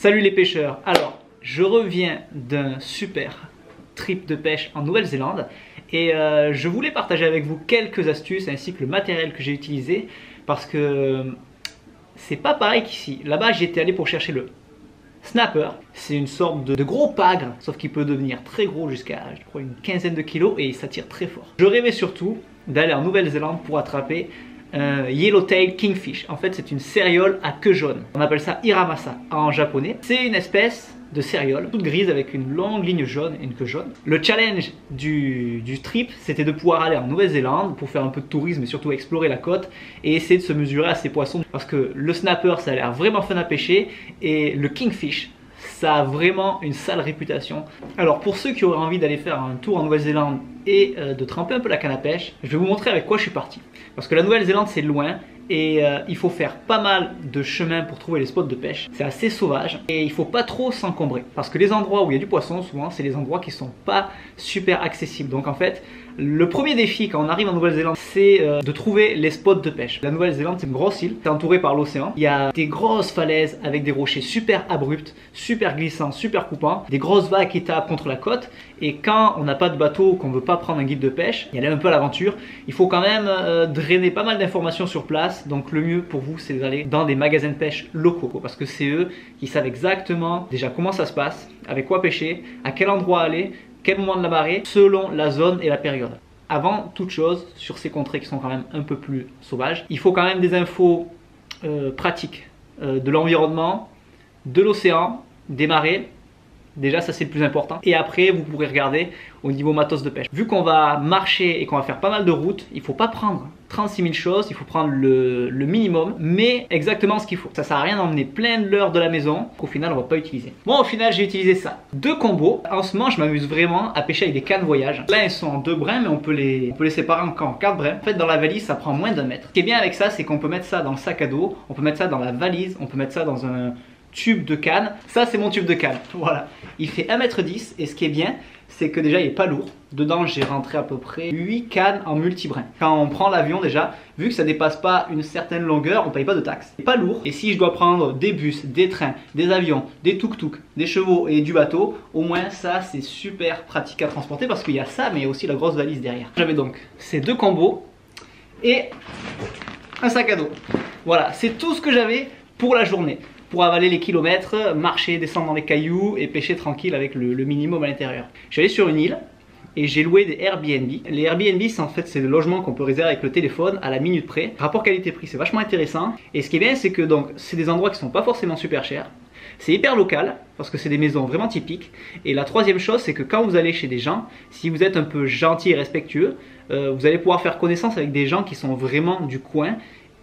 Salut les pêcheurs. Alors, je reviens d'un super trip de pêche en Nouvelle-Zélande et je voulais partager avec vous quelques astuces ainsi que le matériel que j'ai utilisé parce que c'est pas pareil qu'ici. Là-bas, j'étais allé pour chercher le snapper. C'est une sorte de gros pagre, sauf qu'il peut devenir très gros jusqu'à, je crois, une quinzaine de kilos et ça tire très fort. Je rêvais surtout d'aller en Nouvelle-Zélande pour attraper un Yellowtail Kingfish. En fait, c'est une céréole à queue jaune. On appelle ça Hiramasa en japonais. C'est une espèce de céréole, toute grise avec une longue ligne jaune et une queue jaune. Le challenge du trip, c'était de pouvoir aller en Nouvelle-Zélande pour faire un peu de tourisme et surtout explorer la côte et essayer de se mesurer à ces poissons. Parce que le snapper, ça a l'air vraiment fun à pêcher et le Kingfish, ça a vraiment une sale réputation. Alors pour ceux qui auraient envie d'aller faire un tour en Nouvelle-Zélande et de tremper un peu la canne à pêche, je vais vous montrer avec quoi je suis parti. Parce que la Nouvelle-Zélande c'est loin et il faut faire pas mal de chemin pour trouver les spots de pêche. C'est assez sauvage et il faut pas trop s'encombrer. Parce que les endroits où il y a du poisson, souvent c'est les endroits qui sont pas super accessibles. Donc en fait, le premier défi quand on arrive en Nouvelle-Zélande, c'est de trouver les spots de pêche. La Nouvelle-Zélande c'est une grosse île, c'est entouré par l'océan. Il y a des grosses falaises avec des rochers super abrupts, super glissants, super coupants, des grosses vagues qui tapent contre la côte. Et quand on n'a pas de bateau, qu'on veut pas prendre un guide de pêche, y aller un peu à l'aventure, il faut quand même drainer pas mal d'informations sur place. Donc le mieux pour vous c'est d'aller dans des magasins de pêche locaux parce que c'est eux qui savent exactement déjà comment ça se passe, avec quoi pêcher, à quel endroit aller, quel moment de la marée, selon la zone et la période. Avant toute chose, sur ces contrées qui sont quand même un peu plus sauvages, il faut quand même des infos pratiques de l'environnement, de l'océan, des marées. Déjà ça c'est le plus important et après vous pourrez regarder au niveau matos de pêche. Vu qu'on va marcher et qu'on va faire pas mal de routes, il ne faut pas prendre 36 000 choses, il faut prendre le minimum mais exactement ce qu'il faut. Ça sert à rien d'emmener plein de leurres de la maison qu'au final on va pas utiliser. Bon au final j'ai utilisé ça. 2 combos. En ce moment je m'amuse vraiment à pêcher avec des cannes voyage. Là elles sont en 2 brins mais on peut les séparer encore en 4 brins. En fait dans la valise ça prend moins d'1 mètre. Ce qui est bien avec ça c'est qu'on peut mettre ça dans le sac à dos, on peut mettre ça dans la valise, on peut mettre ça dans un tube de canne. Ça c'est mon tube de canne, voilà. Il fait 1,10 m et ce qui est bien c'est que déjà il est pas lourd. Dedans j'ai rentré à peu près 8 cannes en multibrin. Quand on prend l'avion déjà, vu que ça dépasse pas une certaine longueur, on paye pas de taxes. C'est pas lourd et si je dois prendre des bus, des trains, des avions, des tuk-tuk, des chevaux et du bateau, au moins ça c'est super pratique à transporter parce qu'il y a ça mais aussi la grosse valise derrière. J'avais donc ces 2 combos et un sac à dos. Voilà, c'est tout ce que j'avais pour la journée. Pour avaler les kilomètres, marcher, descendre dans les cailloux et pêcher tranquille avec le minimum à l'intérieur. Je suis allé sur une île et j'ai loué des Airbnb. Les Airbnb, c'est des logements qu'on peut réserver avec le téléphone à la minute près. Rapport qualité-prix, c'est vachement intéressant. Et ce qui est bien, c'est que c'est des endroits qui sont pas forcément super chers. C'est hyper local parce que c'est des maisons vraiment typiques. Et la troisième chose, c'est que quand vous allez chez des gens, si vous êtes un peu gentil et respectueux, vous allez pouvoir faire connaissance avec des gens qui sont vraiment du coin.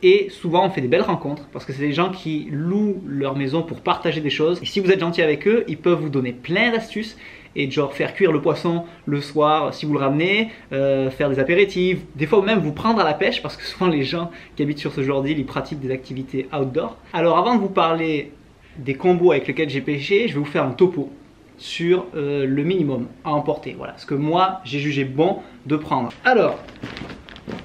Et souvent on fait des belles rencontres parce que c'est des gens qui louent leur maison pour partager des choses. Et si vous êtes gentil avec eux, ils peuvent vous donner plein d'astuces et genre faire cuire le poisson le soir si vous le ramenez, faire des apéritifs, des fois même vous prendre à la pêche parce que souvent les gens qui habitent sur ce genre d'île ils pratiquent des activités outdoor. Alors avant de vous parler des combos avec lesquels j'ai pêché, je vais vous faire un topo sur le minimum à emporter. Voilà ce que moi j'ai jugé bon de prendre. Alors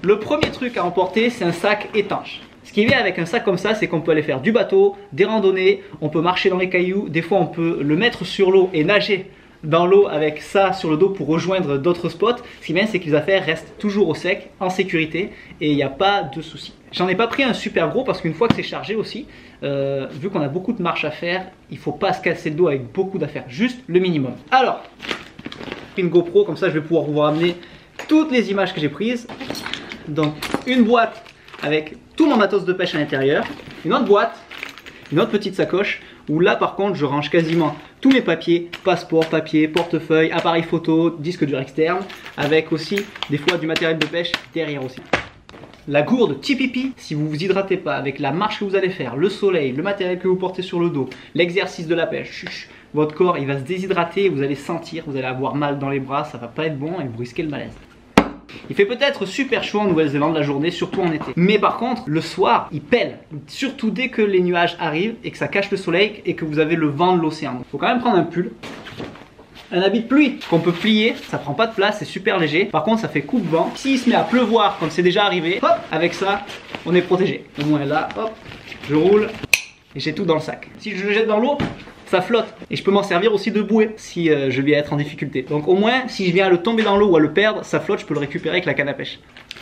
le premier truc à emporter, c'est un sac étanche. Ce qui est bien avec un sac comme ça, c'est qu'on peut aller faire du bateau, des randonnées, on peut marcher dans les cailloux, des fois on peut le mettre sur l'eau et nager dans l'eau avec ça sur le dos pour rejoindre d'autres spots. Ce qui est bien, c'est que les affaires restent toujours au sec, en sécurité et il n'y a pas de souci. J'en ai pas pris un super gros parce qu'une fois que c'est chargé aussi, vu qu'on a beaucoup de marches à faire, il ne faut pas se casser le dos avec beaucoup d'affaires, juste le minimum. Alors, une GoPro, comme ça je vais pouvoir vous ramener toutes les images que j'ai prises. Donc une boîte avec tout mon matos de pêche à l'intérieur, une autre boîte, une autre petite sacoche où là par contre je range quasiment tous mes papiers, passeport, papier, portefeuille, appareil photo, disque dur externe, avec aussi des fois du matériel de pêche derrière aussi. La gourde Tipipi, si vous vous hydratez pas avec la marche que vous allez faire, le soleil, le matériel que vous portez sur le dos, l'exercice de la pêche, votre corps il va se déshydrater, vous allez sentir, vous allez avoir mal dans les bras, ça va pas être bon et vous risquez le malaise. Il fait peut-être super chaud en Nouvelle-Zélande la journée, surtout en été. Mais par contre, le soir, il pèle. Surtout dès que les nuages arrivent et que ça cache le soleil et que vous avez le vent de l'océan. Il faut quand même prendre un pull. Un habit de pluie qu'on peut plier, ça prend pas de place, c'est super léger. Par contre, ça fait coupe-vent. S'il se met à pleuvoir, comme c'est déjà arrivé, hop, avec ça, on est protégé. Au moins là, hop, je roule et j'ai tout dans le sac. Si je le jette dans l'eau, ça ça flotte. Et je peux m'en servir aussi de bouée si je viens être en difficulté. Donc au moins, si je viens à le tomber dans l'eau ou à le perdre, ça flotte, je peux le récupérer avec la canne à pêche.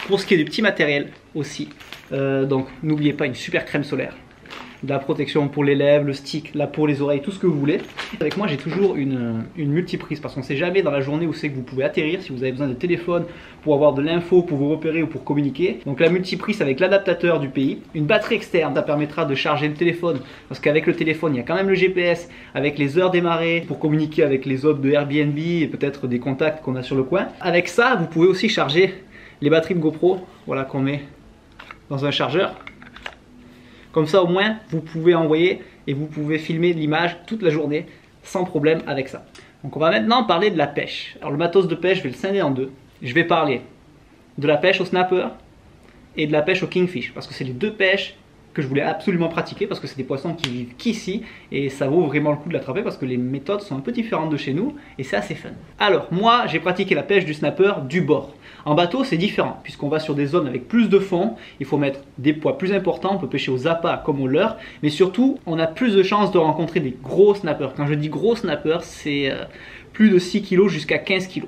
Pour ce qui est du petit matériel aussi, donc n'oubliez pas une super crème solaire, de la protection pour les lèvres, le stick, là pour les oreilles, tout ce que vous voulez. Avec moi j'ai toujours une multiprise parce qu'on ne sait jamais dans la journée où c'est que vous pouvez atterrir, si vous avez besoin de téléphone pour avoir de l'info, pour vous repérer ou pour communiquer. Donc la multiprise avec l'adaptateur du pays, une batterie externe, ça permettra de charger le téléphone parce qu'avec le téléphone il y a quand même le GPS, avec les heures des marées pour communiquer avec les hôtes de Airbnb et peut-être des contacts qu'on a sur le coin. Avec ça vous pouvez aussi charger les batteries de GoPro, voilà, qu'on met dans un chargeur. Comme ça au moins vous pouvez envoyer et vous pouvez filmer l'image toute la journée sans problème avec ça. Donc on va maintenant parler de la pêche. Alors le matos de pêche je vais le scinder en deux. Je vais parler de la pêche au snapper et de la pêche au kingfish parce que c'est les deux pêches que je voulais absolument pratiquer parce que c'est des poissons qui vivent qu'ici et ça vaut vraiment le coup de l'attraper parce que les méthodes sont un peu différentes de chez nous et c'est assez fun. Alors moi j'ai pratiqué la pêche du snapper du bord. En bateau c'est différent puisqu'on va sur des zones avec plus de fond, il faut mettre des poids plus importants, on peut pêcher aux appâts comme au leurre, mais surtout on a plus de chances de rencontrer des gros snappers. Quand je dis gros snappers c'est plus de 6 kg jusqu'à 15 kg.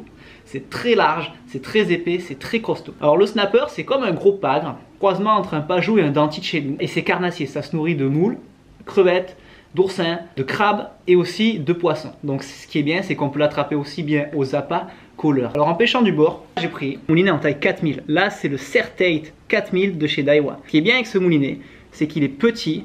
C'est très large, c'est très épais, c'est très costaud. Alors le snapper c'est comme un gros pagre, croisement entre un pajot et un denti de chez nous. Et c'est carnassier, ça se nourrit de moules, crevettes, d'oursins, de crabes et aussi de poissons. Donc ce qui est bien c'est qu'on peut l'attraper aussi bien aux appâts qu'aux leurres. Alors en pêchant du bord, j'ai pris un moulinet en taille 4000. Là c'est le Certate 4000 de chez Daiwa. Ce qui est bien avec ce moulinet, c'est qu'il est petit,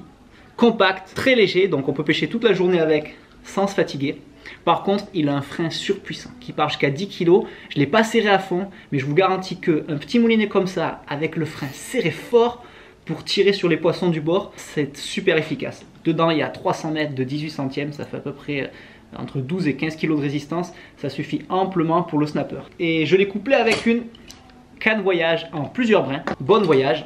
compact, très léger, donc on peut pêcher toute la journée avec sans se fatiguer. Par contre, il a un frein surpuissant qui part jusqu'à 10 kg. Je ne l'ai pas serré à fond, mais je vous garantis qu'un petit moulinet comme ça, avec le frein serré fort pour tirer sur les poissons du bord, c'est super efficace. Dedans, il y a 300 mètres de 18 centièmes, ça fait à peu près entre 12 et 15 kg de résistance. Ça suffit amplement pour le snapper. Et je l'ai couplé avec une canne voyage en plusieurs brins. Bonne voyage.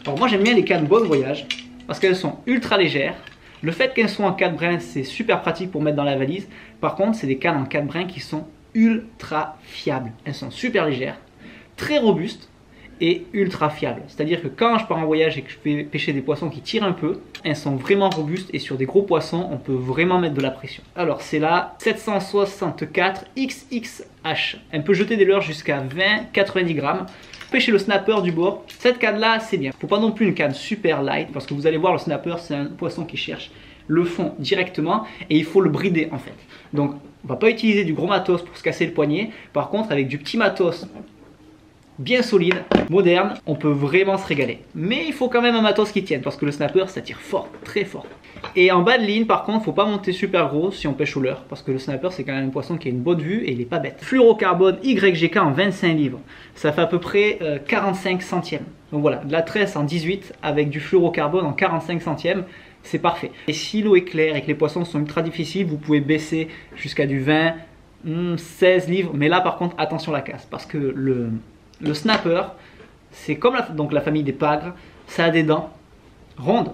Alors moi, j'aime bien les cannes bonne voyage parce qu'elles sont ultra légères. Le fait qu'elles soient en 4 brins, c'est super pratique pour mettre dans la valise. Par contre, c'est des cannes en 4 brins qui sont ultra fiables. Elles sont super légères, très robustes et ultra fiables. C'est-à-dire que quand je pars en voyage et que je vais pêcher des poissons qui tirent un peu, elles sont vraiment robustes et sur des gros poissons, on peut vraiment mettre de la pression. Alors c'est la 764 XXH. Elle peut jeter des leurres jusqu'à 20-90 grammes. Pêcher le snapper du bord, cette canne là c'est bien. Faut pas non plus une canne super light parce que vous allez voir le snapper c'est un poisson qui cherche le fond directement et il faut le brider en fait. Donc on va pas utiliser du gros matos pour se casser le poignet. Par contre avec du petit matos bien solide, moderne, on peut vraiment se régaler. Mais il faut quand même un matos qui tienne parce que le snapper ça tire fort, très fort. Et en bas de ligne par contre faut pas monter super gros si on pêche au leurre parce que le snapper c'est quand même un poisson qui a une bonne vue et il est pas bête. Fluorocarbone YGK en 25 livres, ça fait à peu près 45 centièmes. Donc voilà, de la tresse en 18 avec du fluorocarbone en 45 centièmes, c'est parfait. Et si l'eau est claire et que les poissons sont ultra difficiles, vous pouvez baisser jusqu'à du 20, 16 livres. Mais là par contre attention à la casse parce que le snapper c'est comme la famille des pagres, ça a des dents rondes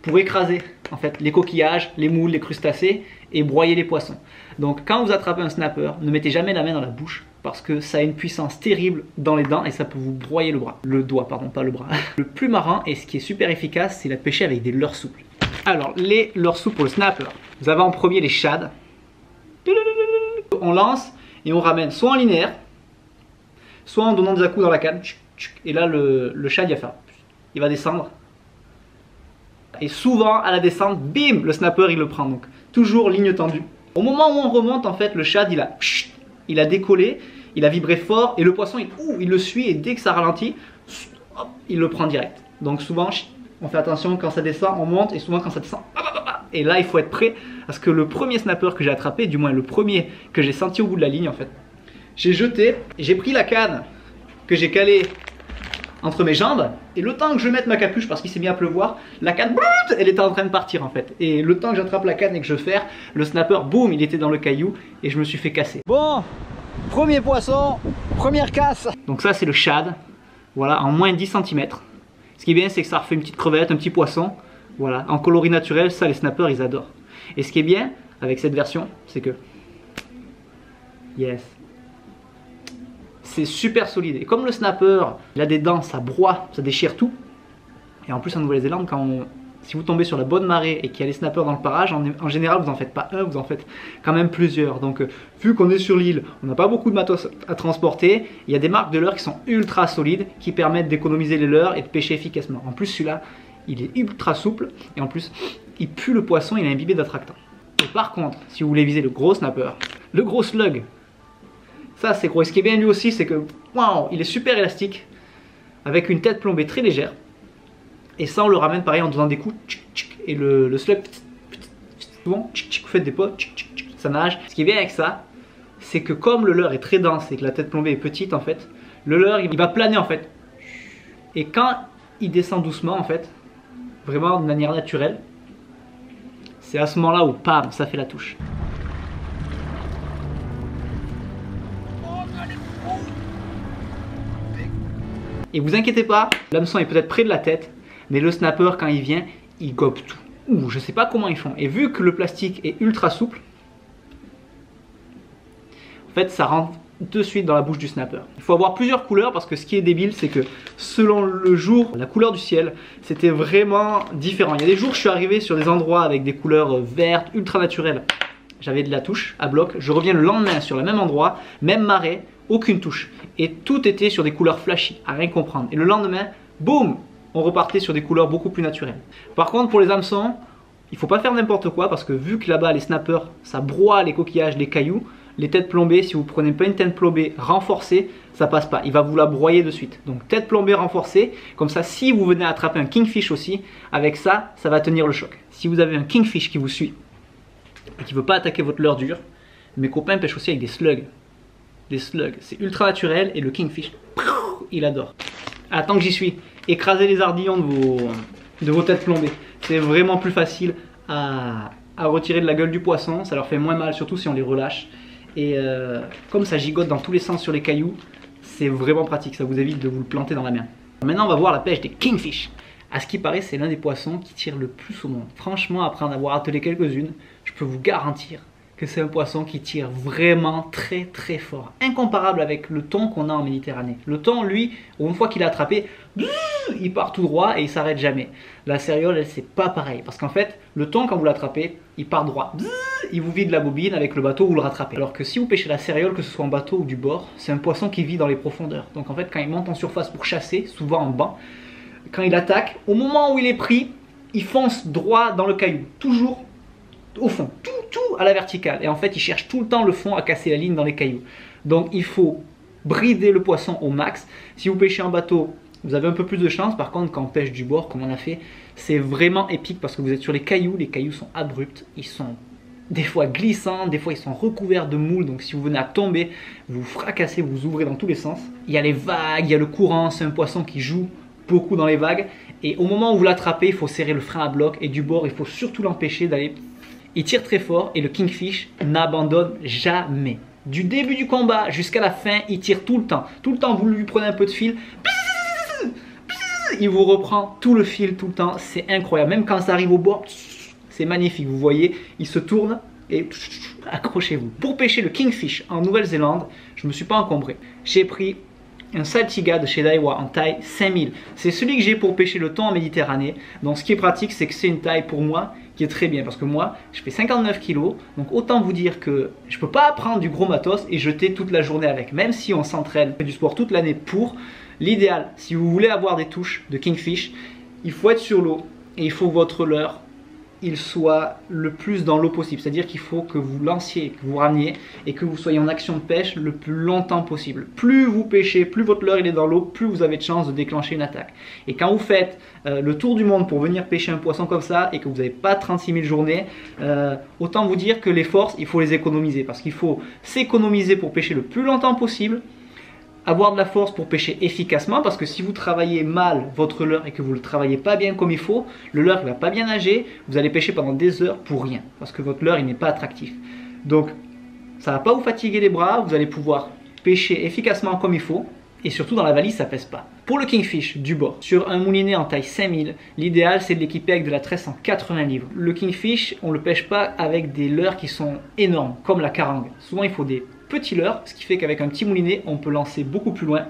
pour écraser en fait les coquillages, les moules, les crustacés et broyer les poissons. Donc quand vous attrapez un snapper, ne mettez jamais la main dans la bouche parce que ça a une puissance terrible dans les dents et ça peut vous broyer le bras. Le doigt, pardon, pas le bras. Le plus marrant et ce qui est super efficace, c'est la pêcher avec des leurres souples. Alors, les leurres souples pour le snapper, vous avez en premier les shads. On lance et on ramène soit en linéaire, soit en donnant des à-coups dans la canne. Et là, le shad, il va descendre. Et souvent, à la descente, bim, le snapper, il le prend. Donc, toujours ligne tendue. Au moment où on remonte, en fait, le shad, il a décollé, il a vibré fort, et le poisson, il le suit, et dès que ça ralentit, hop, il le prend direct. Donc, souvent, on fait attention quand ça descend, on monte, et souvent, quand ça descend, et là, il faut être prêt, parce que le premier snapper que j'ai attrapé, du moins le premier que j'ai senti au bout de la ligne, en fait, j'ai jeté, j'ai pris la canne que j'ai calée entre mes jambes et le temps que je mette ma capuche parce qu'il s'est mis à pleuvoir, la canne elle était en train de partir en fait et le temps que j'attrape la canne et que je ferre, le snapper boum il était dans le caillou et je me suis fait casser. Bon, premier poisson, première casse. Donc ça c'est le shad, voilà en moins 10 cm. Ce qui est bien c'est que ça refait une petite crevette, un petit poisson, voilà en coloris naturel, ça les snappers ils adorent. Et ce qui est bien avec cette version c'est que yes, c'est super solide. Et comme le snapper, il a des dents, ça broie, ça déchire tout. Et en plus en Nouvelle-Zélande, quand Si vous tombez sur la bonne marée et qu'il y a les snappers dans le parage, en général vous en faites pas un, vous en faites quand même plusieurs. Donc vu qu'on est sur l'île, on n'a pas beaucoup de matos à transporter, il y a des marques de leurres qui sont ultra solides, qui permettent d'économiser les leurres et de pêcher efficacement. En plus celui-là, il est ultra souple et en plus il pue le poisson, il est imbibé d'attractants. Et par contre, si vous voulez viser le gros snapper, le gros slug, ça c'est gros. Et ce qui est bien lui aussi, c'est que waouh, il est super élastique, avec une tête plombée très légère. Et ça, on le ramène pareil en donnant des coups. Et le slug, souvent, vous faites des pas, ça nage. Ce qui est bien avec ça, c'est que comme le leurre est très dense et que la tête plombée est petite en fait, le leurre il va planer en fait. Et quand il descend doucement en fait, vraiment de manière naturelle, c'est à ce moment-là où pam, ça fait la touche. Et vous inquiétez pas, l'hameçon est peut-être près de la tête, mais le snapper quand il vient, il gobe tout. Ouh, je sais pas comment ils font. Et vu que le plastique est ultra souple, en fait ça rentre de suite dans la bouche du snapper. Il faut avoir plusieurs couleurs parce que ce qui est débile, c'est que selon le jour, la couleur du ciel, c'était vraiment différent. Il y a des jours, je suis arrivé sur des endroits avec des couleurs vertes, ultra naturelles. J'avais de la touche à bloc. Je reviens le lendemain sur le même endroit, même marée, aucune touche. Et tout était sur des couleurs flashy, à rien comprendre. Et le lendemain, boum, on repartait sur des couleurs beaucoup plus naturelles. Par contre, pour les hameçons, il ne faut pas faire n'importe quoi parce que vu que là-bas, les snappers, ça broie les coquillages, les cailloux, les têtes plombées, si vous ne prenez pas une tête plombée renforcée, ça passe pas. Il va vous la broyer de suite. Donc tête plombée renforcée, comme ça, si vous venez attraper un kingfish aussi, avec ça, ça va tenir le choc. Si vous avez un kingfish qui vous suit et qui ne veut pas attaquer votre leurre dure, mes copains pêchent aussi avec des slugs. Des slugs, c'est ultra naturel et le kingfish, il adore. Attends que j'y suis, écrasez les ardillons de vos têtes plombées. C'est vraiment plus facile à retirer de la gueule du poisson, ça leur fait moins mal, surtout si on les relâche. Et comme ça gigote dans tous les sens sur les cailloux, c'est vraiment pratique, ça vous évite de vous le planter dans la main. Maintenant on va voir la pêche des kingfish. À ce qui paraît, c'est l'un des poissons qui tire le plus au monde. Franchement, après en avoir attelé quelques-unes, je peux vous garantir que c'est un poisson qui tire vraiment très très fort. Incomparable avec le thon qu'on a en Méditerranée. Le thon, lui, une fois qu'il est attrapé, il part tout droit et il s'arrête jamais. La céréole, elle, c'est pas pareil. Parce qu'en fait, le thon, quand vous l'attrapez, il part droit. Il vous vide la bobine avec le bateau, vous le rattrapez. Alors que si vous pêchez la céréole, que ce soit en bateau ou du bord, c'est un poisson qui vit dans les profondeurs. Donc en fait, quand il monte en surface pour chasser, souvent en banc, quand il attaque, au moment où il est pris, il fonce droit dans le caillou. Toujours au fond, tout à la verticale. Et en fait, il cherche tout le temps le fond à casser la ligne dans les cailloux. Donc il faut brider le poisson au max. Si vous pêchez en bateau, vous avez un peu plus de chance. Par contre, quand on pêche du bord, comme on a fait, c'est vraiment épique parce que vous êtes sur les cailloux sont abrupts, ils sont des fois glissants, des fois ils sont recouverts de moules. Donc si vous venez à tomber, vous vous fracassez, vous ouvrez dans tous les sens. Il y a les vagues, il y a le courant, c'est un poisson qui joue beaucoup dans les vagues. Et au moment où vous l'attrapez, il faut serrer le frein à bloc. Et du bord, il faut surtout l'empêcher d'aller... Il tire très fort et le kingfish n'abandonne jamais. Du début du combat jusqu'à la fin, il tire tout le temps. Tout le temps, vous lui prenez un peu de fil, il vous reprend tout le fil tout le temps. C'est incroyable. Même quand ça arrive au bord, c'est magnifique. Vous voyez, il se tourne et accrochez-vous. Pour pêcher le kingfish en Nouvelle-Zélande, je ne me suis pas encombré. J'ai pris un Saltiga de chez Daiwa en taille 5000. C'est celui que j'ai pour pêcher le thon en Méditerranée. Donc ce qui est pratique, c'est que c'est une taille pour moi qui est très bien parce que moi je fais 59 kg, donc autant vous dire que je peux pas prendre du gros matos et jeter toute la journée avec, même si on s'entraîne, fait du sport toute l'année pour. L'idéal, si vous voulez avoir des touches de kingfish, il faut être sur l'eau et il faut que votre leurre il soit le plus dans l'eau possible, c'est-à-dire qu'il faut que vous lanciez, que vous rameniez et que vous soyez en action de pêche le plus longtemps possible. Plus vous pêchez, plus votre leurre il est dans l'eau, plus vous avez de chances de déclencher une attaque. Et quand vous faites le tour du monde pour venir pêcher un poisson comme ça et que vous n'avez pas 36 000 journées, autant vous dire que les forces, il faut les économiser parce qu'il faut s'économiser pour pêcher le plus longtemps possible. Avoir de la force pour pêcher efficacement parce que si vous travaillez mal votre leurre et que vous ne le travaillez pas bien comme il faut, le leurre ne va pas bien nager, vous allez pêcher pendant des heures pour rien parce que votre leurre il n'est pas attractif. Donc ça ne va pas vous fatiguer les bras, vous allez pouvoir pêcher efficacement comme il faut et surtout dans la valise ça ne pèse pas. Pour le kingfish du bord, sur un moulinet en taille 5000, l'idéal c'est de l'équiper avec de la tresse en 80 livres. Le kingfish on ne le pêche pas avec des leurres qui sont énormes comme la carangue. Souvent il faut des petit leurre, ce qui fait qu'avec un petit moulinet, on peut lancer beaucoup plus loin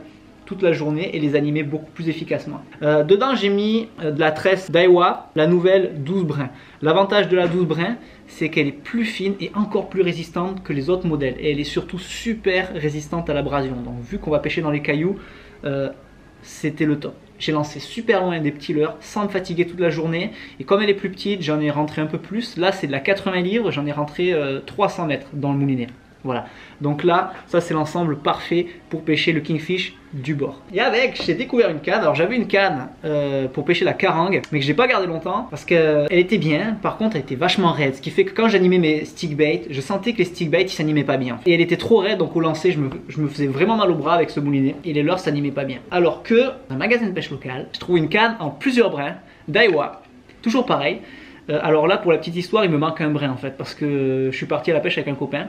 toute la journée et les animer beaucoup plus efficacement. Dedans j'ai mis de la tresse Daiwa, la nouvelle 12 brins. L'avantage de la 12 brins, c'est qu'elle est plus fine et encore plus résistante que les autres modèles. Et elle est surtout super résistante à l'abrasion. Donc vu qu'on va pêcher dans les cailloux, c'était le top. J'ai lancé super loin des petits leurres sans me fatiguer toute la journée. Et comme elle est plus petite, j'en ai rentré un peu plus. Là c'est de la 80 livres, j'en ai rentré 300 mètres dans le moulinet. Voilà, donc là, ça c'est l'ensemble parfait pour pêcher le kingfish du bord. Et avec, j'ai découvert une canne. Alors j'avais une canne pour pêcher la carangue, mais que j'ai pas gardé longtemps parce qu'elle était bien. Par contre, elle était vachement raide, ce qui fait que quand j'animais mes stick bait, je sentais que les stick bait ils s'animaient pas bien. Et elle était trop raide, donc au lancer, je me faisais vraiment mal au bras avec ce moulinet et les leurres s'animaient pas bien. Alors que dans un magasin de pêche local, je trouve une canne en plusieurs brins, Daiwa, toujours pareil. Alors là, pour la petite histoire, il me manque un brin en fait parce que je suis parti à la pêche avec un copain.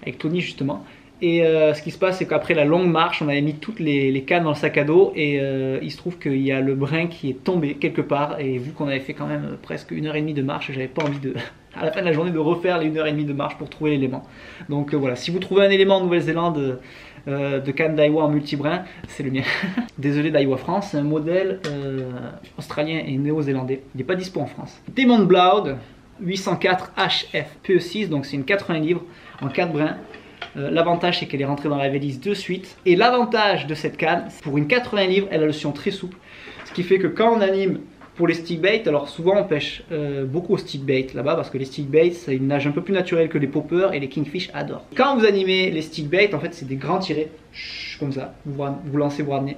Avec Tony justement, et ce qui se passe c'est qu'après la longue marche on avait mis toutes les cannes dans le sac à dos et il se trouve qu'il y a le brin qui est tombé quelque part et vu qu'on avait fait quand même presque 1h30 de marche, j'avais pas envie de à la fin de la journée de refaire les 1h30 de marche pour trouver l'élément. Donc voilà, si vous trouvez un élément en Nouvelle-Zélande de canne Daiwa en multibrin, c'est le mien. Désolé Daiwa France, c'est un modèle australien et néo-zélandais, il n'est pas dispo en France. Demon Blood 804 HF PE6, donc c'est une 80 livres en 4 brins. L'avantage c'est qu'elle est rentrée dans la V10 de suite. Et l'avantage de cette canne, pour une 80 livres, elle a le sion très souple. Ce qui fait que quand on anime pour les stick bait, alors souvent on pêche beaucoup au stick bait là-bas parce que les stick bait c'est une nage un peu plus naturelle que les poppers et les kingfish adorent. Quand vous animez les stick bait, en fait c'est des grands tirés, comme ça, vous lancez, vous ramenez.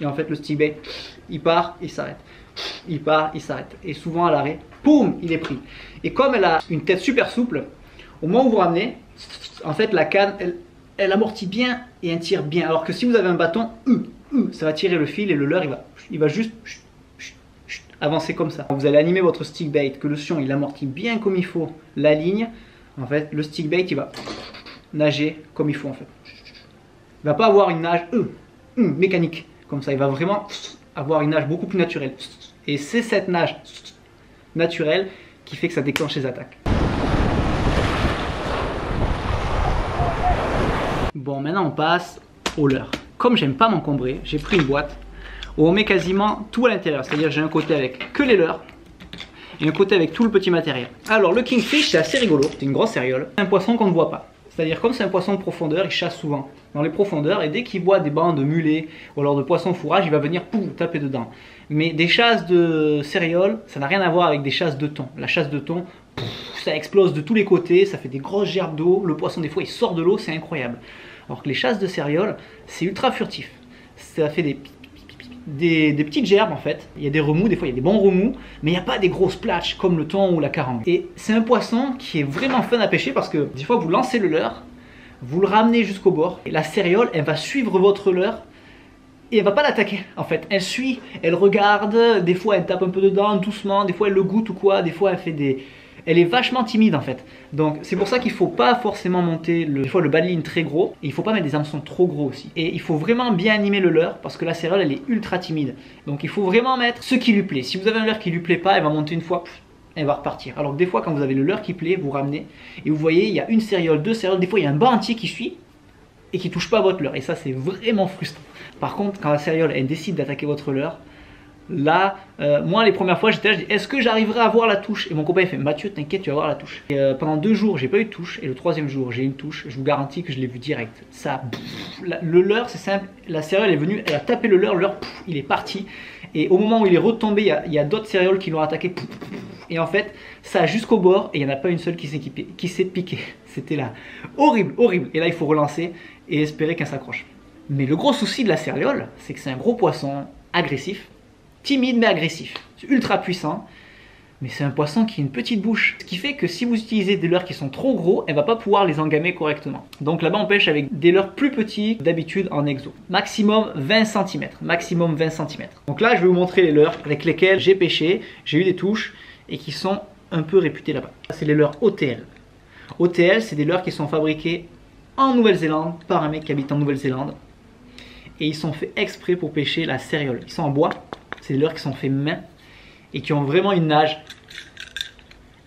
Et en fait le stick bait, il part, il s'arrête. Il part, il s'arrête. Et souvent à l'arrêt, boum, il est pris. Et comme elle a une tête super souple, au moment où vous ramenez, en fait la canne, elle amortit bien et elle tire bien. Alors que si vous avez un bâton, ça va tirer le fil et le leurre, il va juste avancer comme ça. Vous allez animer votre stick bait, que le sion il amortit bien comme il faut la ligne. En fait, le stick bait il va nager comme il faut en fait. Il va pas avoir une nage mécanique comme ça. Il va vraiment avoir une nage beaucoup plus naturelle. Et c'est cette nage naturelle qui fait que ça déclenche les attaques. Bon, maintenant on passe au leurre. Comme j'aime pas m'encombrer, j'ai pris une boîte où on met quasiment tout à l'intérieur. C'est-à-dire j'ai un côté avec que les leurres et un côté avec tout le petit matériel. Alors le kingfish c'est assez rigolo, c'est une grosse céréole. C'est un poisson qu'on ne voit pas. C'est-à-dire comme c'est un poisson de profondeur, il chasse souvent dans les profondeurs et dès qu'il voit des bancs de mulets ou alors de poissons fourrage, il va venir taper dedans. Mais des chasses de céréoles, ça n'a rien à voir avec des chasses de thon. La chasse de thon, ça explose de tous les côtés, ça fait des grosses gerbes d'eau, le poisson des fois il sort de l'eau, c'est incroyable. Alors que les chasses de céréoles, c'est ultra furtif. Ça fait des petites gerbes en fait, il y a des remous, des fois il y a des bons remous, mais il n'y a pas des gros splashs comme le thon ou la carangue. Et c'est un poisson qui est vraiment fun à pêcher parce que des fois vous lancez le leurre, vous le ramenez jusqu'au bord, et la céréole elle va suivre votre leurre et elle va pas l'attaquer en fait. Elle suit, elle regarde, des fois elle tape un peu dedans doucement, des fois elle le goûte ou quoi, des fois elle fait des... Elle est vachement timide en fait. Donc c'est pour ça qu'il ne faut pas forcément monter le bas de ligne très gros. Et il ne faut pas mettre des hameçons trop gros aussi. Et il faut vraiment bien animer le leurre parce que la céréole elle est ultra timide. Donc il faut vraiment mettre ce qui lui plaît. Si vous avez un leurre qui lui plaît pas, elle va monter une fois, elle va repartir. Alors que des fois quand vous avez le leurre qui plaît, vous ramenez. Et vous voyez il y a une céréole, deux céréoles, des fois il y a un banc entier qui suit et qui touche pas votre leurre. Et ça c'est vraiment frustrant. Par contre quand la céréole elle décide d'attaquer votre leurre, là, moi les premières fois j'étais là, je dis est-ce que j'arriverai à voir la touche? Et mon copain il fait Mathieu t'inquiète tu vas voir la touche. Et pendant 2 jours j'ai pas eu de touche et le 3e jour j'ai eu une touche, je vous garantis que je l'ai vu direct. Ça, le leurre c'est simple, la céréole est venue, elle a tapé le leurre il est parti. Et au moment où il est retombé, il y a d'autres céréoles qui l'ont attaqué. Et en fait, ça jusqu'au bord et il n'y en a pas une seule qui s'est piquée. C'était là. Horrible, horrible. Et là il faut relancer et espérer qu'elle s'accroche. Mais le gros souci de la céréole, c'est que c'est un gros poisson agressif. Timide mais agressif, c'est ultra puissant, mais c'est un poisson qui a une petite bouche. Ce qui fait que si vous utilisez des leurres qui sont trop gros, elle ne va pas pouvoir les engamer correctement. Donc là-bas on pêche avec des leurres plus petits d'habitude en exo. Maximum 20 cm, maximum 20 cm. Donc là je vais vous montrer les leurres avec lesquelles j'ai pêché, j'ai eu des touches et qui sont un peu réputées là-bas. C'est les leurres OTL. OTL c'est des leurres qui sont fabriqués en Nouvelle-Zélande par un mec qui habite en Nouvelle-Zélande. Et ils sont faits exprès pour pêcher la céréole. Ils sont en bois. C'est des leurres qui sont faits main et qui ont vraiment une nage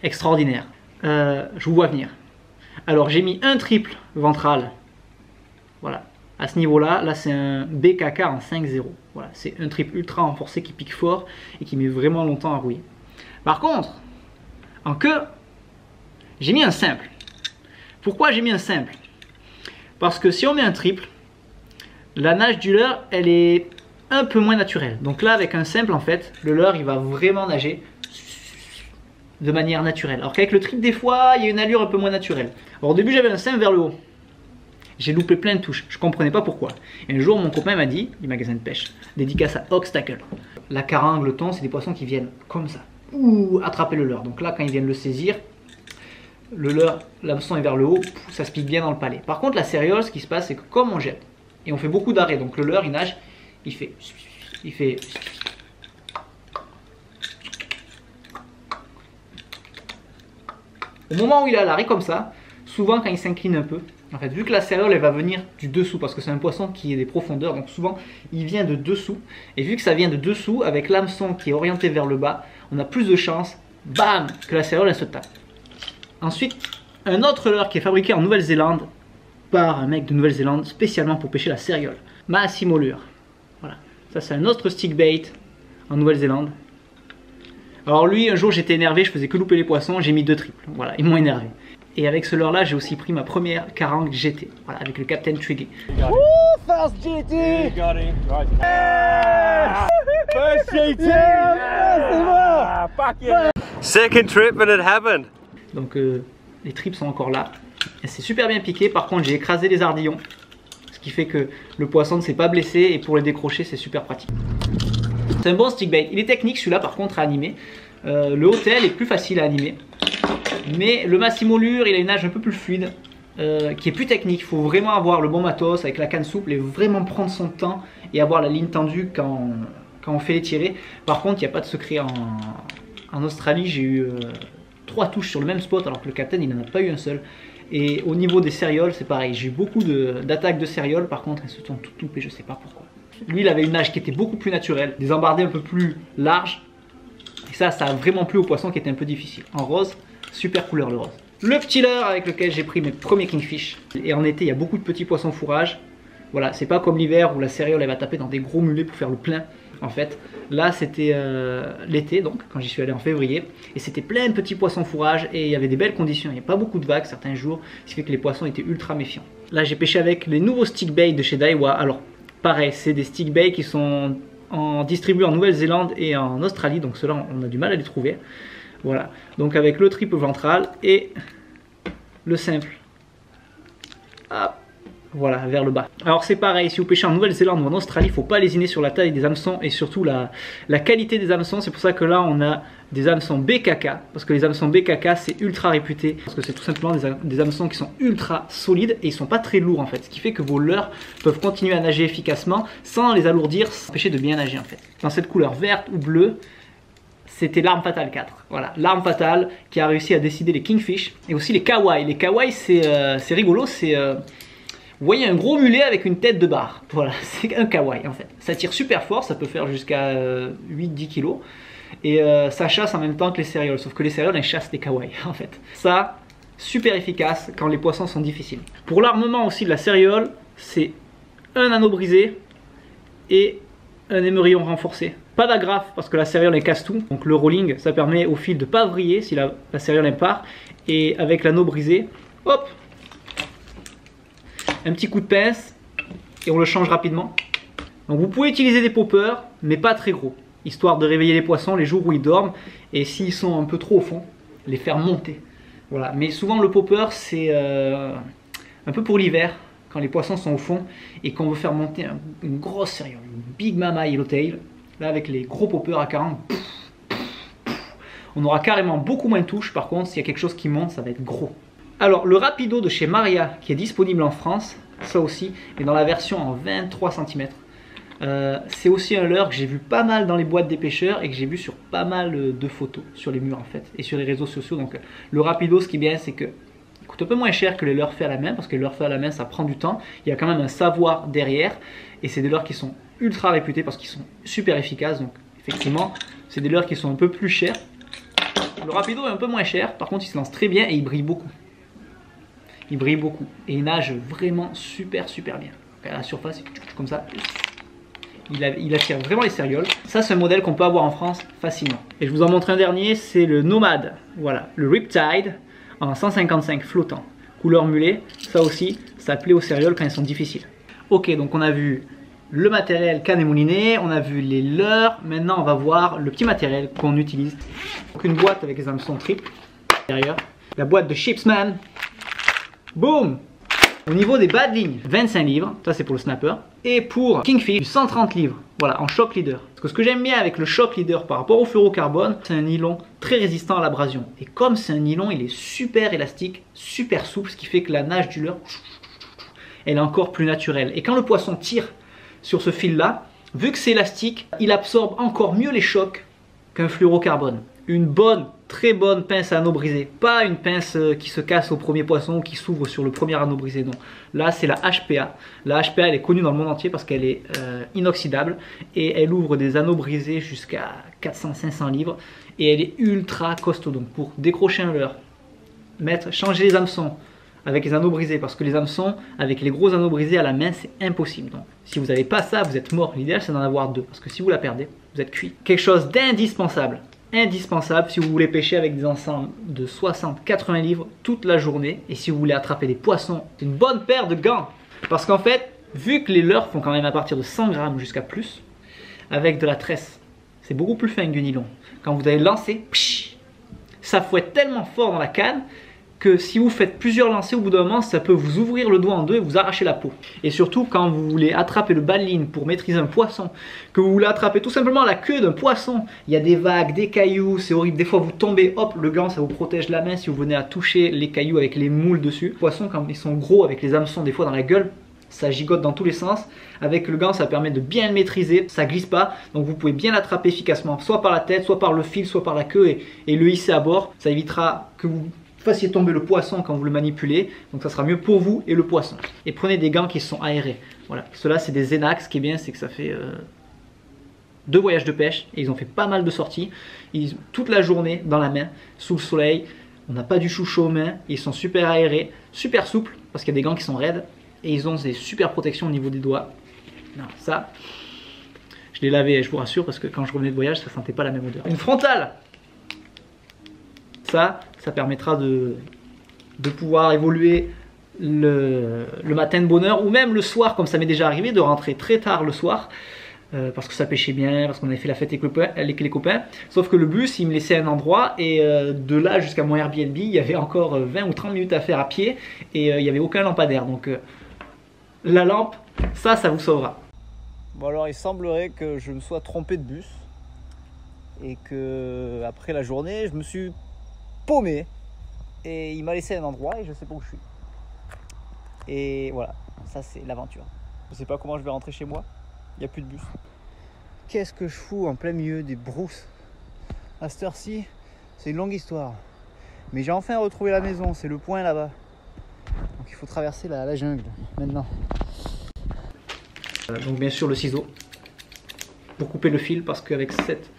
extraordinaire. Je vous vois venir. Alors j'ai mis un triple ventral. Voilà. à ce niveau-là. Là, c'est un BKK en 5-0. Voilà, c'est un trip ultra renforcé qui pique fort et qui met vraiment longtemps à rouiller. Par contre, en queue, j'ai mis un simple. Pourquoi j'ai mis un simple? Parce que si on met un triple, la nage du leurre, elle est un peu moins naturelle. Donc là, avec un simple, en fait, le leurre, il va vraiment nager de manière naturelle. Alors qu'avec le triple, des fois, il y a une allure un peu moins naturelle. Alors au début, j'avais un simple vers le haut. J'ai loupé plein de touches. Je comprenais pas pourquoi. Et un jour, mon copain m'a dit, du magasin de pêche, dédicace à Oxtacle. La carangue, le thon, c'est des poissons qui viennent comme ça. Ouh, attraper le leurre. Donc là, quand ils viennent le saisir, le leurre, l'hameçon est vers le haut, ça se pique bien dans le palais. Par contre, la céréole, ce qui se passe, c'est que comme on jette, et on fait beaucoup d'arrêts, donc le leurre, il nage, il fait. Au moment où il est à l'arrêt comme ça, souvent quand il s'incline un peu, en fait, vu que la céréole, elle va venir du dessous, parce que c'est un poisson qui est des profondeurs, donc souvent, il vient de dessous, et vu que ça vient de dessous, avec l'hameçon qui est orienté vers le bas, on a plus de chances, bam, que la céréole, elle se tape. Ensuite, un autre leurre qui est fabriqué en Nouvelle-Zélande par un mec de Nouvelle-Zélande spécialement pour pêcher la céréole. Massimo Lure. Voilà. Ça, c'est un autre stick bait en Nouvelle-Zélande. Alors lui, un jour, j'étais énervé, je faisais que louper les poissons, j'ai mis 2 triples. Voilà, ils m'ont énervé. Et avec ce leurre-là, j'ai aussi pris ma première carangue GT. Voilà, avec le Captain Trigger. Woo, first GT! You got him. Right. Yes! First GT! Yeah! Fuck yeah! Second trip and it happened. Donc les trips sont encore là. C'est super bien piqué. Par contre, j'ai écrasé les ardillons. Ce qui fait que le poisson ne s'est pas blessé. Et pour les décrocher, c'est super pratique. C'est un bon stick bait. Il est technique celui-là par contre à animer. Le Hotel est plus facile à animer. Mais le Massimo Lure, il a une nage un peu plus fluide. Qui est plus technique. Il faut vraiment avoir le bon matos avec la canne souple. Et vraiment prendre son temps. Et avoir la ligne tendue quand on fait les tirés. Par contre, il n'y a pas de secret en Australie. J'ai eu 3 touches sur le même spot alors que le Captain il n'en a pas eu un seul. Et au niveau des cérioles c'est pareil, j'ai eu beaucoup d'attaques de cérioles, par contre elles se sont toutes loupées, je sais pas pourquoi. Lui il avait une nage qui était beaucoup plus naturelle, des embardés un peu plus larges, et ça a vraiment plu au poisson qui était un peu difficile. En rose, super couleur le rose. Le petit leurre avec lequel j'ai pris mes premiers kingfish, et en été il y a beaucoup de petits poissons fourrage. Voilà, c'est pas comme l'hiver où la céréole elle va taper dans des gros mulets pour faire le plein. En fait, là c'était l'été, donc quand j'y suis allé en février, et c'était plein de petits poissons fourrage et il y avait des belles conditions, il n'y a pas beaucoup de vagues certains jours, ce qui fait que les poissons étaient ultra méfiants. Là j'ai pêché avec les nouveaux stick bait de chez Daiwa. Alors pareil, c'est des stick bait qui sont distribués en Nouvelle-Zélande et en Australie, donc ceux-là on a du mal à les trouver. Voilà, donc avec le triple ventral et le simple. Hop. Voilà, vers le bas. Alors c'est pareil, si vous pêchez en Nouvelle-Zélande ou en Australie, il ne faut pas lésiner sur la taille des hameçons et surtout la qualité des hameçons. C'est pour ça que là on a des hameçons BKK, parce que les hameçons BKK c'est ultra réputé, parce que c'est tout simplement des hameçons qui sont ultra solides et ils sont pas très lourds en fait. Ce qui fait que vos leurres peuvent continuer à nager efficacement sans les alourdir, sans empêcher de bien nager en fait. Dans cette couleur verte ou bleue, c'était l'arme fatale 4. Voilà, l'arme fatale qui a réussi à décider les kingfish et aussi les kawaii. Les kawaii c'est rigolo, c'est... Vous voyez un gros mulet avec une tête de barre. Voilà, c'est un kawaii en fait. Ça tire super fort, ça peut faire jusqu'à 8-10 kg. Et ça chasse en même temps que les céréoles. Sauf que les céréoles, elles chassent les kawaii en fait. Ça, super efficace quand les poissons sont difficiles. Pour l'armement aussi de la céréole, c'est un anneau brisé et un émerillon renforcé. Pas d'agrafe parce que la céréole elle casse tout. Donc le rolling, ça permet au fil de ne pas vriller si la céréole elle part. Et avec l'anneau brisé, hop, un petit coup de pince et on le change rapidement. Donc vous pouvez utiliser des poppers, mais pas très gros, histoire de réveiller les poissons les jours où ils dorment, et s'ils sont un peu trop au fond, les faire monter. Voilà. Mais souvent le popper c'est un peu pour l'hiver, quand les poissons sont au fond et qu'on veut faire monter une grosse céréole, une Big Mama Yellowtail. Là avec les gros poppers à 40, on aura carrément beaucoup moins de touches. Par contre s'il y a quelque chose qui monte, ça va être gros. Alors le Rapido de chez Maria qui est disponible en France, ça aussi, est dans la version en 23 cm. C'est aussi un leurre que j'ai vu pas mal dans les boîtes des pêcheurs et que j'ai vu sur pas mal de photos sur les murs en fait et sur les réseaux sociaux. Donc le Rapido, ce qui est bien, c'est que il coûte un peu moins cher que les leurres faits à la main, parce que les leurres faits à la main ça prend du temps. Il y a quand même un savoir derrière et c'est des leurres qui sont ultra réputés parce qu'ils sont super efficaces. Donc effectivement c'est des leurres qui sont un peu plus chers. Le Rapido est un peu moins cher, par contre il se lance très bien et il brille beaucoup. Il brille beaucoup et il nage vraiment super bien. à la surface, comme ça. Il attire vraiment les cérioles. Ça, c'est un modèle qu'on peut avoir en France facilement. Et je vous en montre un dernier, c'est le Nomade. Voilà, le Riptide en 155 flottant. Couleur mulet, ça aussi, ça plaît aux cérioles quand elles sont difficiles. Ok, donc on a vu le matériel canne et moulinet, on a vu les leurres. Maintenant, on va voir le petit matériel qu'on utilise. Donc une boîte avec les hameçons triples derrière. La boîte de Shipsman. Boum! Au niveau des bas de ligne, 25 livres, ça c'est pour le snapper. Et pour Kingfish, 130 livres, voilà, en shock leader. Parce que ce que j'aime bien avec le shock leader par rapport au fluorocarbone, c'est un nylon très résistant à l'abrasion. Et comme c'est un nylon, il est super élastique, super souple, ce qui fait que la nage du leurre, elle est encore plus naturelle. Et quand le poisson tire sur ce fil-là, vu que c'est élastique, il absorbe encore mieux les chocs qu'un fluorocarbone. Une bonne, très bonne pince à anneau brisé. Pas une pince qui se casse au premier poisson ou qui s'ouvre sur le premier anneau brisé, non. Là, c'est la HPA. La HPA, elle est connue dans le monde entier parce qu'elle est inoxydable et elle ouvre des anneaux brisés jusqu'à 400-500 livres et elle est ultra costaud. Donc, pour décrocher un leurre, changer les hameçons avec les anneaux brisés, parce que les hameçons, avec les gros anneaux brisés à la main, c'est impossible. Donc, si vous n'avez pas ça, vous êtes mort. L'idéal, c'est d'en avoir deux, parce que si vous la perdez, vous êtes cuit. Quelque chose d'indispensable. Indispensable si vous voulez pêcher avec des ensembles de 60-80 livres toute la journée et si vous voulez attraper des poissons, c'est une bonne paire de gants parce qu'en fait, vu que les leurres font quand même à partir de 100 grammes jusqu'à plus, avec de la tresse, c'est beaucoup plus fin que du nylon. Quand vous allez lancer, ça fouette tellement fort dans la canne que si vous faites plusieurs lancers au bout d'un moment, ça peut vous ouvrir le doigt en deux et vous arracher la peau. Et surtout quand vous voulez attraper le bas de ligne pour maîtriser un poisson, que vous voulez attraper tout simplement la queue d'un poisson, il y a des vagues, des cailloux, c'est horrible, des fois vous tombez, hop, le gant ça vous protège la main si vous venez à toucher les cailloux avec les moules dessus. Les poissons quand ils sont gros avec les hameçons des fois dans la gueule, ça gigote dans tous les sens. Avec le gant ça permet de bien le maîtriser, ça glisse pas, donc vous pouvez bien l'attraper efficacement, soit par la tête, soit par le fil, soit par la queue et le hisser à bord. Ça évitera que vous fassiez tomber le poisson quand vous le manipulez, donc ça sera mieux pour vous et le poisson. Et prenez des gants qui sont aérés. Voilà, ceux-là c'est des Zenax, ce qui est bien c'est que ça fait 2 voyages de pêche et ils ont fait pas mal de sorties. Toute la journée dans la main, sous le soleil, on n'a pas du chouchou aux mains, ils sont super aérés, super souples parce qu'il y a des gants qui sont raides et ils ont des super protections au niveau des doigts. Non, ça, je l'ai lavé, je vous rassure, parce que quand je revenais de voyage, ça sentait pas la même odeur. Une frontale, ça permettra de pouvoir évoluer le matin de bonne heure ou même le soir, comme ça m'est déjà arrivé, de rentrer très tard le soir parce que ça pêchait bien, parce qu'on avait fait la fête avec les copains. Sauf que le bus, il me laissait à un endroit et de là jusqu'à mon Airbnb, il y avait encore 20 ou 30 minutes à faire à pied et il n'y avait aucun lampadaire. Donc la lampe, ça vous sauvera. Bon alors il semblerait que je me sois trompé de bus et que après la journée, je me suis paumé et il m'a laissé à un endroit et je sais pas où je suis. Et voilà, ça c'est l'aventure. Je sais pas comment je vais rentrer chez moi, il n'y a plus de bus. Qu'est-ce que je fous en plein milieu des brousses? À cette heure-ci, c'est une longue histoire. Mais j'ai enfin retrouvé la maison, c'est le point là-bas. Donc il faut traverser la jungle maintenant. Donc bien sûr le ciseau pour couper le fil parce qu'avec cette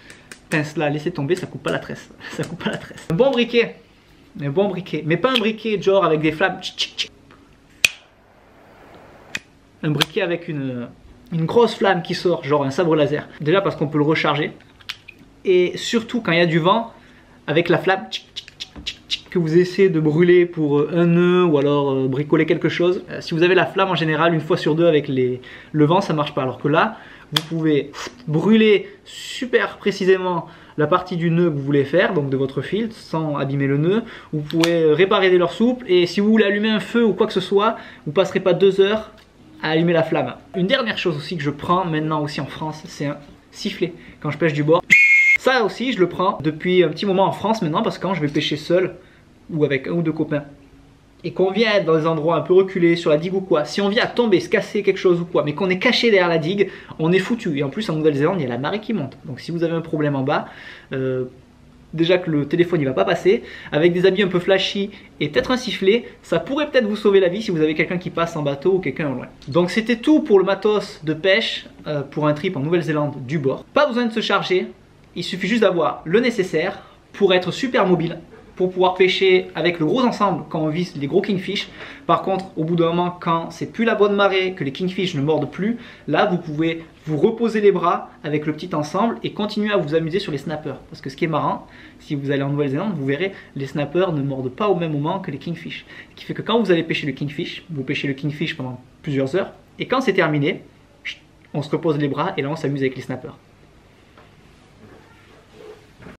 pince là laissez tomber, ça coupe pas la tresse. Ça coupe pas la tresse. Un bon briquet, mais pas un briquet genre avec des flammes. Un briquet avec une grosse flamme qui sort, genre un sabre laser. Déjà parce qu'on peut le recharger et surtout quand il y a du vent, avec la flamme que vous essayez de brûler pour un nœud ou alors bricoler quelque chose. Si vous avez la flamme en général, une fois sur deux avec le vent, ça marche pas. Alors que là, vous pouvez brûler super précisément la partie du nœud que vous voulez faire, donc de votre fil, sans abîmer le nœud. Vous pouvez réparer des leurres souples et si vous voulez allumer un feu ou quoi que ce soit, vous passerez pas 2 heures à allumer la flamme. Une dernière chose aussi que je prends maintenant aussi en France, c'est un sifflet quand je pêche du bord. Ça aussi, je le prends depuis un petit moment en France maintenant parce que quand je vais pêcher seul ou avec 1 ou 2 copains et qu'on vient être dans des endroits un peu reculés sur la digue ou quoi, si on vient à tomber, se casser quelque chose ou quoi, mais qu'on est caché derrière la digue, on est foutu. Et en plus en Nouvelle-Zélande, il y a la marée qui monte. Donc si vous avez un problème en bas, déjà que le téléphone il va pas passer, avec des habits un peu flashy et peut-être un sifflet, ça pourrait peut-être vous sauver la vie si vous avez quelqu'un qui passe en bateau ou quelqu'un au loin. Donc c'était tout pour le matos de pêche pour un trip en Nouvelle-Zélande du bord. Pas besoin de se charger, il suffit juste d'avoir le nécessaire pour être super mobile pour pouvoir pêcher avec le gros ensemble quand on vise les gros kingfish. Par contre, au bout d'un moment, quand c'est plus la bonne marée, que les kingfish ne mordent plus, là vous pouvez vous reposer les bras avec le petit ensemble et continuer à vous amuser sur les snappers. Parce que ce qui est marrant, si vous allez en Nouvelle-Zélande, vous verrez, les snappers ne mordent pas au même moment que les kingfish. Ce qui fait que quand vous allez pêcher le kingfish, vous pêchez le kingfish pendant plusieurs heures, et quand c'est terminé, on se repose les bras et là on s'amuse avec les snappers.